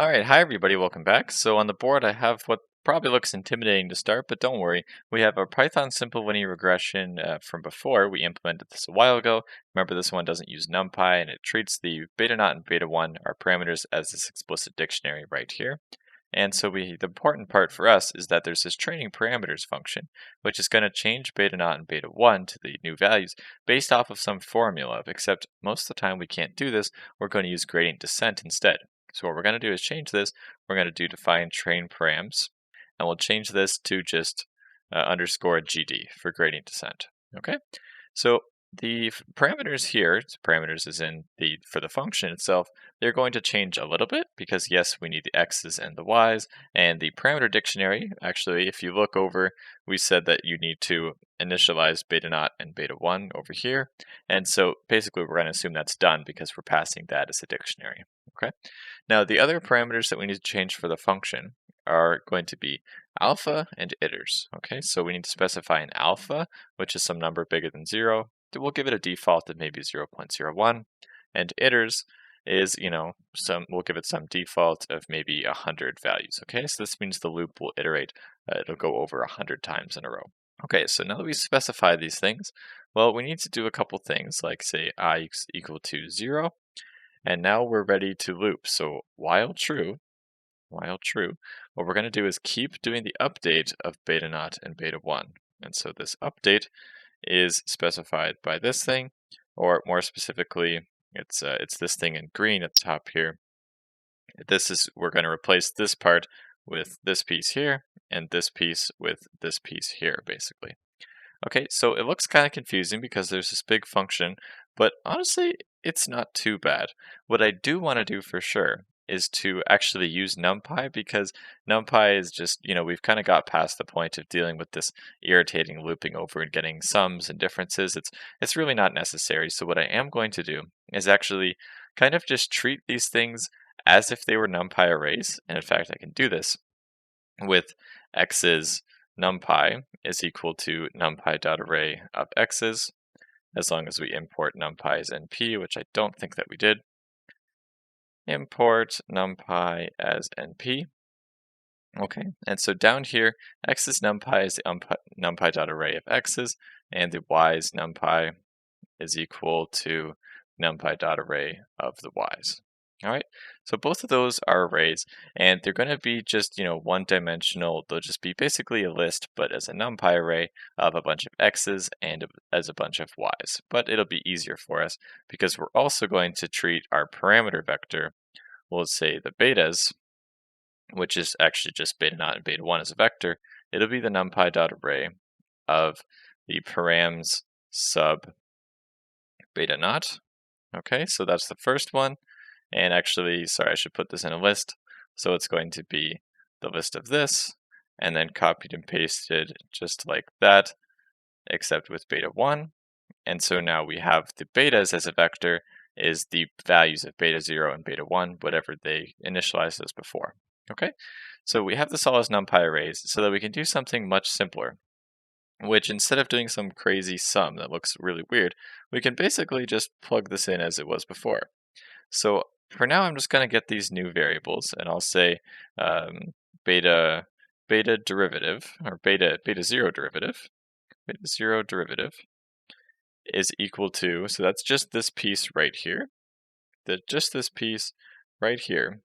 All right, hi everybody, welcome back. So on the board I have what probably looks intimidating to start, but don't worry. We have our Python simple linear regression from before. We implemented this a while ago. Remember, this one doesn't use NumPy and it treats the beta naught and beta 1, our parameters, as this explicit dictionary right here. And so the important part for us is that there's this training parameters function, which is going to change beta naught and beta 1 to the new values based off of some formula, except most of the time we can't do this. We're going to use gradient descent instead. So what we're going to do is change this. We're going to do define train params, and we'll change this to just underscore GD for gradient descent. Okay, so the parameters here, parameters is in for the function itself, they're going to change a little bit because yes, we need the x's and the y's, and the parameter dictionary, actually, if you look over, we said that you need to initialize beta naught and beta 1 over here, and so basically we're going to assume that's done because we're passing that as a dictionary. Okay. Now the other parameters that we need to change for the function are going to be alpha and iters. Okay, so we need to specify an alpha, which is some number bigger than 0. We'll give it a default of maybe 0.01, and iters is, we'll give it some default of maybe 100 values. Okay, so this means the loop will iterate, it'll go over 100 times in a row. Okay, so now that we specify these things, well, we need to do a couple things, like say I is equal to 0, and now we're ready to loop. So while true, what we're going to do is keep doing the update of beta naught and beta 1. And so this update is specified by this thing, or more specifically, it's this thing in green at the top here. We're going to replace this part with this piece here, and this piece with this piece here, basically. Okay, so it looks kind of confusing because there's this big function, but honestly, it's not too bad. What I do want to do for sure is to actually use NumPy, because NumPy is just, we've kind of got past the point of dealing with this irritating looping over and getting sums and differences. It's really not necessary. So what I am going to do is actually kind of just treat these things as if they were NumPy arrays. And in fact, I can do this with x's NumPy is equal to NumPy.array of x's, as long as we import NumPy as NP, which I don't think that we did. Import NumPy as NP. Okay, and so down here, x's NumPy is the NumPy.array of x's, and the y's NumPy is equal to NumPy.array of the y's. All right, so both of those are arrays, and they're going to be just, one-dimensional. They'll just be basically a list, but as a NumPy array of a bunch of x's and as a bunch of y's. But it'll be easier for us because we're also going to treat our parameter vector, we'll say the betas, which is actually just beta naught and beta 1 as a vector. It'll be the NumPy.array of the params sub beta naught. Okay, so that's the first one. And actually, sorry, I should put this in a list. So it's going to be the list of this, and then copied and pasted just like that, except with beta 1. And so now we have the betas as a vector is the values of beta 0 and beta 1, whatever they initialized as before. Okay, so we have this all as NumPy arrays so that we can do something much simpler, which instead of doing some crazy sum that looks really weird, we can basically just plug this in as it was before. So for now, I'm just going to get these new variables, and I'll say beta derivative, or beta 0 derivative, is equal to, so that's just this piece right here, just this piece right here,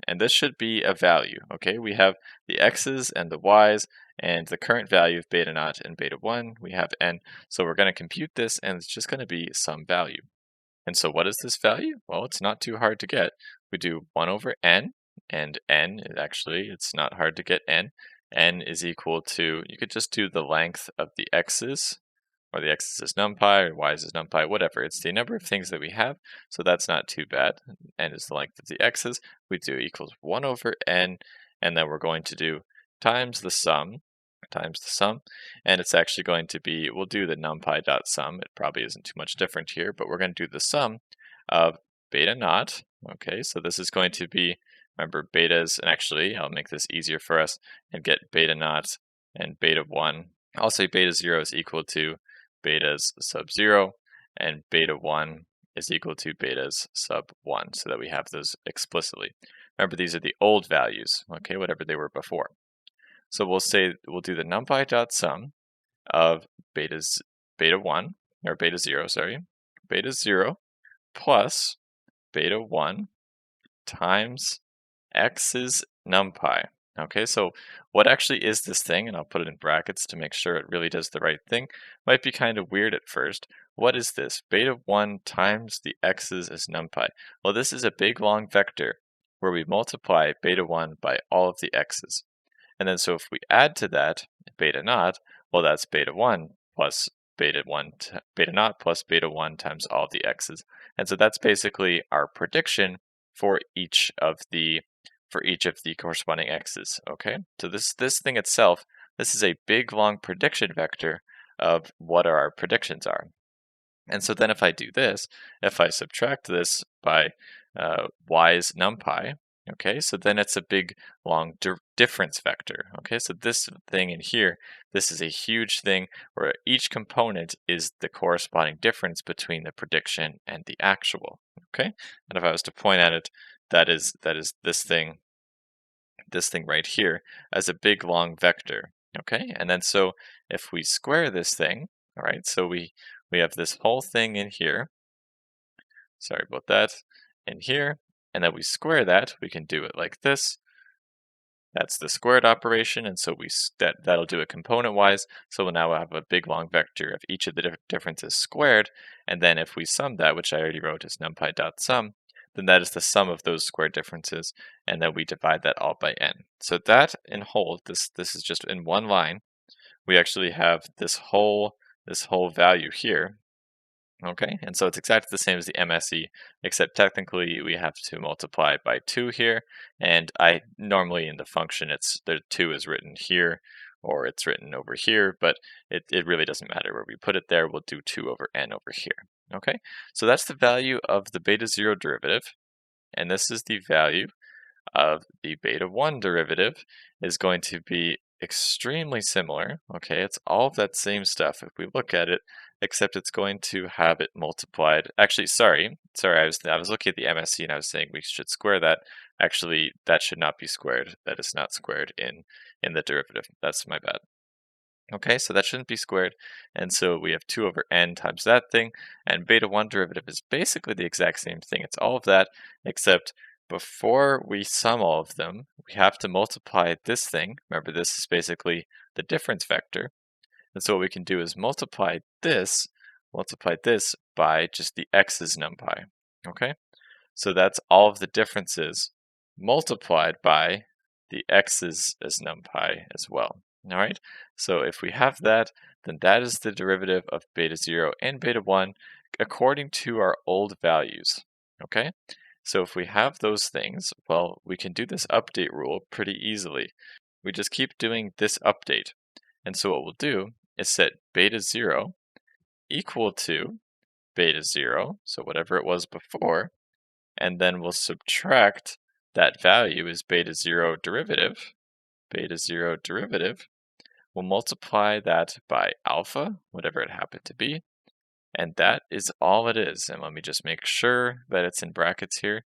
and this should be a value. Okay, we have the x's and the y's, and the current value of beta naught and beta 1, we have n, so we're going to compute this, and it's just going to be some value. And so what is this value? Well, it's not too hard to get. We do 1 over n, and n, actually, it's not hard to get n. N is equal to, you could just do the length of the x's, or the x's is NumPy, or y's is NumPy, whatever. It's the number of things that we have, so that's not too bad. N is the length of the x's. We do equals 1 over n, and then we're going to do times the sum, and it's actually going to be, we'll do the NumPy.sum. It probably isn't too much different here, but we're going to do the sum of beta naught. Okay, so this is going to be, remember betas, and actually I'll make this easier for us and get beta naught and beta 1. I'll say beta 0 is equal to betas sub 0, and beta 1 is equal to betas sub 1, so that we have those explicitly. Remember, these are the old values, okay, whatever they were before. So we'll do the NumPy dot sum of beta 1, or beta 0, sorry, beta 0 plus beta 1 times x's NumPy. Okay, so what actually is this thing? And I'll put it in brackets to make sure it really does the right thing. Might be kind of weird at first. What is this? Beta 1 times the x's is NumPy. Well, this is a big long vector where we multiply beta 1 by all of the x's. And then so if we add to that beta naught, well, that's beta 1 plus beta naught plus beta 1 times all of the x's. And so that's basically our prediction for each of the corresponding x's. Okay, so this thing itself, this is a big long prediction vector of what our predictions are. And so then if I do this, if I subtract this by y's NumPy, okay, so then it's a big long difference vector. Okay, so this thing in here, this is a huge thing where each component is the corresponding difference between the prediction and the actual. Okay, and if I was to point at it, that is this thing right here as a big long vector. Okay, and then so if we square this thing, all right, so we have this whole thing in here. Sorry about that. In here, and then we square that. We can do it like this. That's the squared operation, and so that'll do it component-wise. So we'll now have a big long vector of each of the differences squared, and then if we sum that, which I already wrote as numpy.sum, then that is the sum of those squared differences, and then we divide that all by n. So that in whole, this is just in one line. We actually have this whole value here. Okay, and so it's exactly the same as the MSE, except technically we have to multiply by 2 here, and I normally in the function the 2 is written here, or it's written over here, but it really doesn't matter where we put it there. We'll do 2 over n over here. Okay, so that's the value of the beta 0 derivative, and this is the value of the beta 1 derivative is going to be extremely similar. Okay, it's all of that same stuff if we look at it, except it's going to have it multiplied. Actually, sorry, I was looking at the MSE and I was saying we should square that. Actually, that should not be squared. That is not squared in the derivative. That's my bad. Okay, so that shouldn't be squared, and so we have 2 over n times that thing, and beta 1 derivative is basically the exact same thing. It's all of that, except before we sum all of them, we have to multiply this thing. Remember, this is basically the difference vector, and so what we can do is multiply this by just the x's NumPy. Okay, so that's all of the differences multiplied by the x's as NumPy as well. All right, so if we have that, then that is the derivative of beta 0 and beta 1 according to our old values. Okay, so if we have those things, well, we can do this update rule pretty easily. We just keep doing this update. And so what we'll do is set beta 0 equal to beta 0, so whatever it was before, and then we'll subtract that value is beta 0 derivative. Beta 0 derivative. We'll multiply that by alpha, whatever it happened to be, and that is all it is. And let me just make sure that it's in brackets here.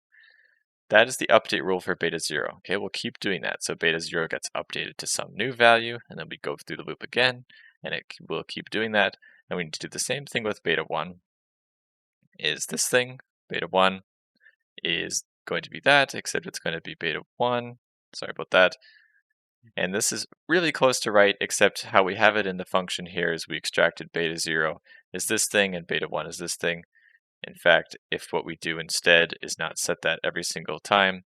That is the update rule for beta 0. Okay, we'll keep doing that. So beta 0 gets updated to some new value, and then we go through the loop again, and it will keep doing that. And we need to do the same thing with beta 1. Is this thing, beta 1 is going to be that, except it's going to be beta 1. Sorry about that. And this is really close to right, except how we have it in the function here is we extracted beta 0 is this thing and beta 1 is this thing. In fact, if what we do instead is not set that every single time,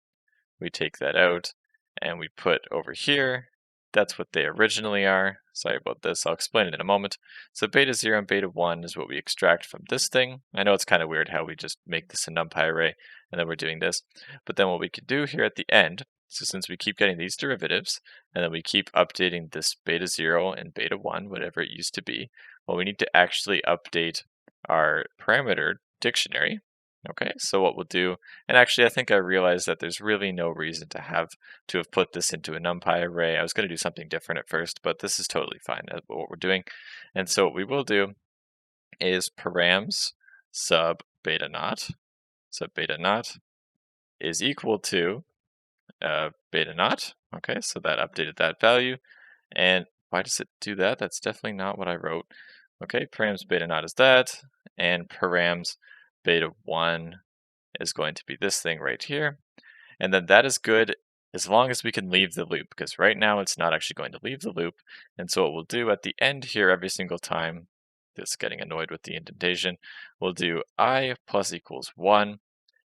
we take that out and we put over here, that's what they originally are. Sorry about this, I'll explain it in a moment. So beta 0 and beta 1 is what we extract from this thing. I know it's kind of weird how we just make this a NumPy array and then we're doing this. But then what we could do here at the end, so since we keep getting these derivatives, and then we keep updating this beta 0 and beta 1, whatever it used to be, well, we need to actually update our parameter dictionary. Okay, so what we'll do, and actually I think I realized that there's really no reason to have put this into a NumPy array. I was going to do something different at first, but this is totally fine at what we're doing. And so what we will do is params sub beta naught is equal to beta naught. Okay, so that updated that value. And why does it do that? That's definitely not what I wrote. Okay, params beta naught is that, and params beta 1 is going to be this thing right here. And then that is good as long as we can leave the loop, because right now it's not actually going to leave the loop. And so what we'll do at the end here every single time, this getting annoyed with the indentation, we'll do I plus equals 1.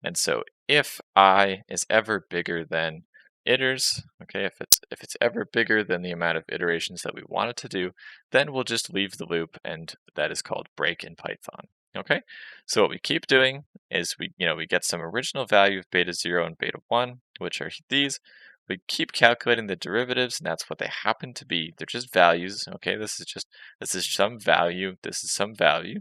And so if I is ever bigger than iters, okay, if it's ever bigger than the amount of iterations that we want it to do, then we'll just leave the loop, and that is called break in Python. Okay, so what we keep doing is we get some original value of beta 0 and beta 1, which are these. We keep calculating the derivatives, and that's what they happen to be. They're just values. Okay, this is some value. This is some value.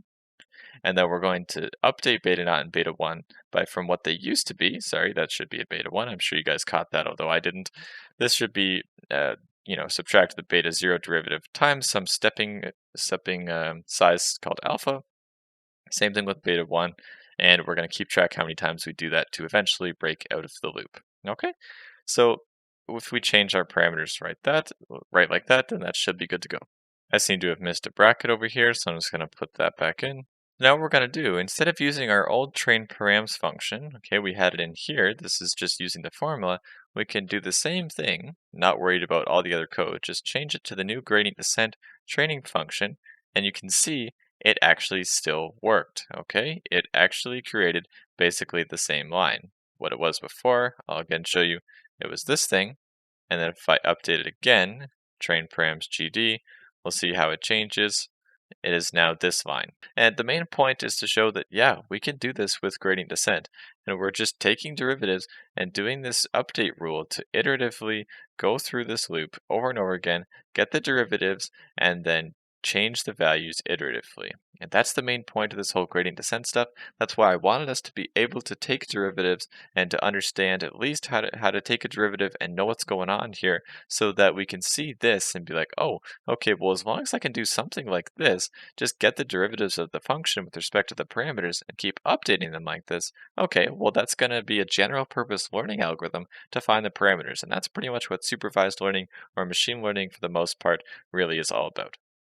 And then we're going to update beta naught and beta 1 by from what they used to be. Sorry, that should be a beta 1. I'm sure you guys caught that, although I didn't. This should be, subtract the beta 0 derivative times some stepping size called alpha. Same thing with beta 1. And we're going to keep track how many times we do that to eventually break out of the loop. Okay, so if we change our parameters right like that, then that should be good to go. I seem to have missed a bracket over here, so I'm just going to put that back in. Now what we're going to do, instead of using our old train params function, okay, we had it in here, this is just using the formula, we can do the same thing, not worried about all the other code, just change it to the new gradient descent training function, and you can see it actually still worked, okay? It actually created basically the same line. What it was before, I'll again show you, it was this thing, and then if I update it again, train params GD, we'll see how it changes. It is now this line. And the main point is to show that, yeah, we can do this with gradient descent. And we're just taking derivatives and doing this update rule to iteratively go through this loop over and over again, get the derivatives, and then change the values iteratively. And that's the main point of this whole gradient descent stuff. That's why I wanted us to be able to take derivatives and to understand at least how to take a derivative and know what's going on here, so that we can see this and be like, oh, okay, well, as long as I can do something like this, just get the derivatives of the function with respect to the parameters and keep updating them like this, okay, well, that's going to be a general purpose learning algorithm to find the parameters. And that's pretty much what supervised learning or machine learning for the most part really is all about.